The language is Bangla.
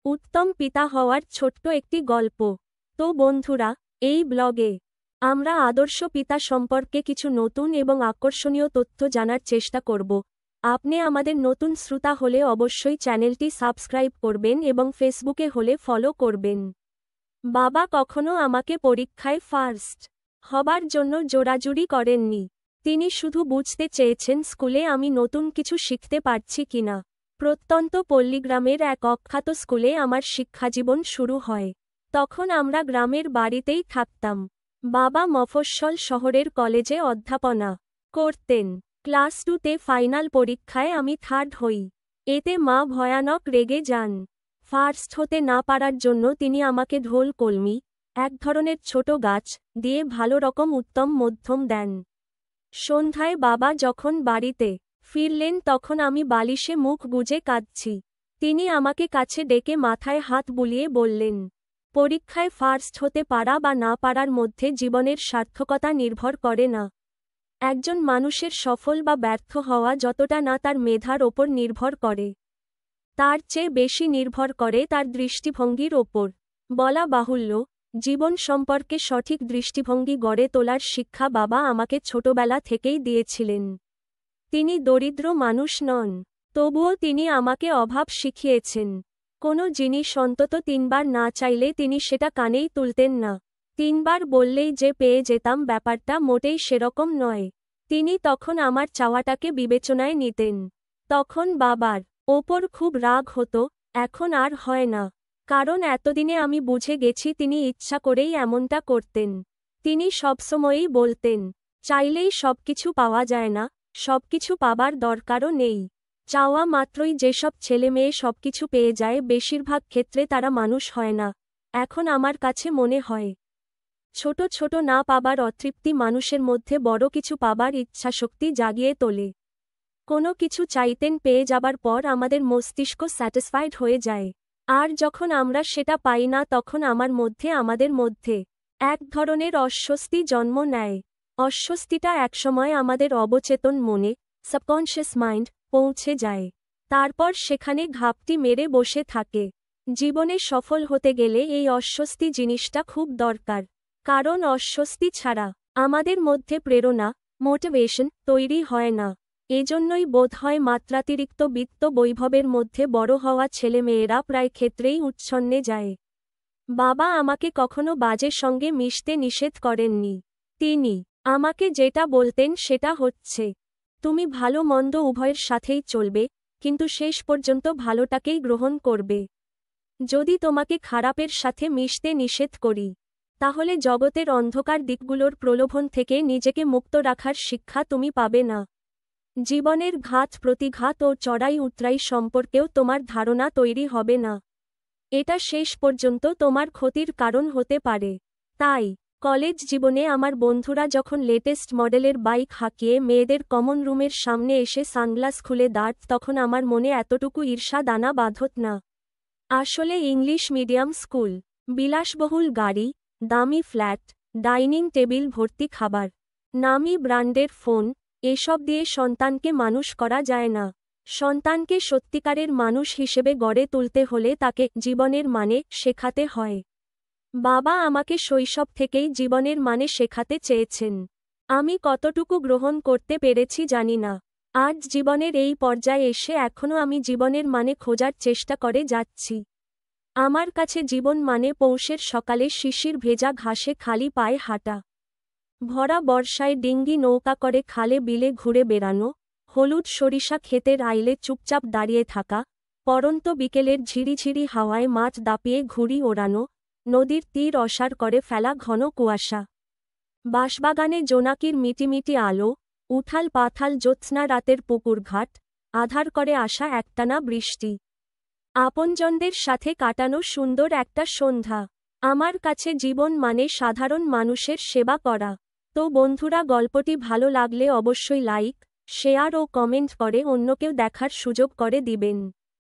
উত্তম পিতা হওয়ার ছোট্ট একটি গল্প। তো বন্ধুরা, এই ব্লগে আমরা আদর্শ পিতা সম্পর্কে কিছু নতুন এবং আকর্ষণীয় তথ্য জানার চেষ্টা করব। আপনি আমাদের নতুন শ্রোতা হলে অবশ্যই চ্যানেলটি সাবস্ক্রাইব করবেন এবং ফেসবুকে হলে ফলো করবেন। বাবা কখনো আমাকে পরীক্ষায় ফার্স্ট হবার জন্য জোরাজুরি করেননি। তিনি শুধু বুঝতে চেয়েছেন স্কুলে আমি নতুন কিছু শিখতে পারছি কিনা। প্রত্যন্ত পল্লীগ্রামের এক অখ্যাত স্কুলে আমার শিক্ষাজীবন শুরু হয়। তখন আমরা গ্রামের বাড়িতেই থাকতাম। বাবা মফস্বল শহরের কলেজে অধ্যাপনা করতেন। ক্লাস 2তে ফাইনাল পরীক্ষায় আমি থার্ড হই। এতে মা ভয়ানক রেগে যান। ফার্স্ট হতে না পারার জন্য তিনি আমাকে ঢোল কলমি, এক ধরনের ছোট গাছ, দিয়ে ভালো রকম উত্তম মধ্যম দেন। সন্ধ্যায় বাবা যখন বাড়িতে ফিরলেন তখন আমি বালিশে মুখ গুজে কাঁদছি। তিনি আমাকে কাছে ডেকে মাথায় হাত বুলিয়ে বললেন, পরীক্ষায় ফার্স্ট হতে পারা বা না পারার মধ্যে জীবনের সার্থকতা নির্ভর করে না। একজন মানুষের সফল বা ব্যর্থ হওয়া যতটা না তার মেধার ওপর নির্ভর করে, তার চেয়ে বেশি নির্ভর করে তার দৃষ্টিভঙ্গির ওপর। বলা বাহুল্য, জীবন সম্পর্কে সঠিক দৃষ্টিভঙ্গি গড়ে তোলার শিক্ষা বাবা আমাকে ছোটবেলা থেকেই দিয়েছিলেন। তিনি দরিদ্র মানুষ নন, তবুও তিনি আমাকে অভাব শিখিয়েছেন। কোনো জিনিস অন্তত 3 বার না চাইলে তিনি সেটা কানেই তুলতেন না। 3 বার বললেই যে পেয়ে যেতাম ব্যাপারটা মোটেই সেরকম নয়। তিনি তখন আমার চাওয়াটাকে বিবেচনায় নিতেন। তখন বাবার ওপর খুব রাগ হতো, এখন আর হয় না। কারণ এতদিনে আমি বুঝে গেছি তিনি ইচ্ছা করেই এমনটা করতেন। তিনি সবসময়ই বলতেন, চাইলেই সবকিছু পাওয়া যায় না, সবকিছু পাবার দরকারও নেই। চাওয়া মাত্রই যেসব ছেলেমেয়ে সবকিছু পেয়ে যায় বেশিরভাগ ক্ষেত্রে তারা মানুষ হয় না। এখন আমার কাছে মনে হয়, ছোট ছোট না পাবার অতৃপ্তি মানুষের মধ্যে বড় কিছু পাবার ইচ্ছাশক্তি জাগিয়ে তোলে। কোনো কিছু চাইতেন পেয়ে যাবার পর আমাদের মস্তিষ্ক স্যাটিসফাইড হয়ে যায়। আর যখন আমরা সেটা পাই না তখন আমাদের মধ্যে এক ধরনের অস্বস্তি জন্ম নেয়। অস্বস্তিটা একসময় আমাদের অবচেতন মনে, সাবকনশিয়াস মাইন্ড, পৌঁছে যায়। তারপর সেখানে ঘাপটি মেরে বসে থাকে। জীবনে সফল হতে গেলে এই অস্বস্তি জিনিসটা খুব দরকার। কারণ অস্বস্তি ছাড়া আমাদের মধ্যে প্রেরণা, মোটিভেশন তৈরি হয় না। এজন্যই বোধহয় মাত্রাতিরিক্ত বিত্ত বৈভবের মধ্যে বড় হওয়া ছেলেমেয়েরা প্রায় ক্ষেত্রেই উচ্ছন্নে যায়। বাবা আমাকে কখনো বাজে সঙ্গে মিশতে নিষেধ করেননি। তিনি আমাকে যেটা বলতেন সেটা হচ্ছে, তুমি ভালো মন্দ উভয়ের সাথেই চলবে, কিন্তু শেষ পর্যন্ত ভালোটাকেই গ্রহণ করবে। যদি তোমাকে খারাপের সাথে মিশতে নিষেধ করি, তাহলে জগতের অন্ধকার দিকগুলোর প্রলোভন থেকে নিজেকে মুক্ত রাখার শিক্ষা তুমি পাবে না। জীবনের ঘাত প্রতিঘাত ও চড়াই উতরাই সম্পর্কেও তোমার ধারণা তৈরি হবে না। এটা শেষ পর্যন্ত তোমার ক্ষতির কারণ হতে পারে। তাই কলেজ জীবনে আমার বন্ধুরা যখন লেটেস্ট মডেলের বাইক হাঁকিয়ে মেয়েদের কমন রুমের সামনে এসে সানগ্লাস খুলে দাঁড়াত তখন আমার মনে এতটুকু ঈর্ষা দানা বাঁধত না। আসলে ইংলিশ মিডিয়াম স্কুল, বিলাসবহুল গাড়ি, দামি ফ্ল্যাট, ডাইনিং টেবিল ভর্তি খাবার, নামি ব্র্যান্ডের ফোন, এসব দিয়ে সন্তানকে মানুষ করা যায় না। সন্তানকে সত্যিকারের মানুষ হিসেবে গড়ে তুলতে হলে তাকে জীবনের মানে শেখাতে হয়। বাবা আমাকে শৈশব থেকেই জীবনের মানে শেখাতে চেয়েছেন। আমি কতটুকু গ্রহণ করতে পেরেছি জানি না। আজ জীবনের এই পর্যায়ে এসে এখনও আমি জীবনের মানে খোঁজার চেষ্টা করে যাচ্ছি। আমার কাছে জীবন মানে পৌষের সকালে শিশির ভেজা ঘাসে খালি পায়ে হাঁটা, ভরা বর্ষায় ডিঙ্গি নৌকা করে খালে বিলে ঘুরে বেড়ানো, হলুদ সরিষা ক্ষেতের আইলে চুপচাপ দাঁড়িয়ে থাকা, পরন্ত বিকেলের ঝিরিঝিরি হাওয়ায় মাছ দাপিয়ে ঘুড়ি ওড়ানো, নদীর তীর অসার করে ফেলা ঘন কুয়াশা, বাঁশবাগানে জোনাকির মিটিমিটি আলো, উথাল পাথাল জ্যোৎস্না রাতের পুকুরঘাট, আধার করে আসা একটানা বৃষ্টি, আপনজনদের সাথে কাটানো সুন্দর একটা সন্ধ্যা। আমার কাছে জীবন মানে সাধারণ মানুষের সেবা করা। তো বন্ধুরা, গল্পটি ভালো লাগলে অবশ্যই লাইক, শেয়ার ও কমেন্ট করে অন্যকেও দেখার সুযোগ করে দিবেন।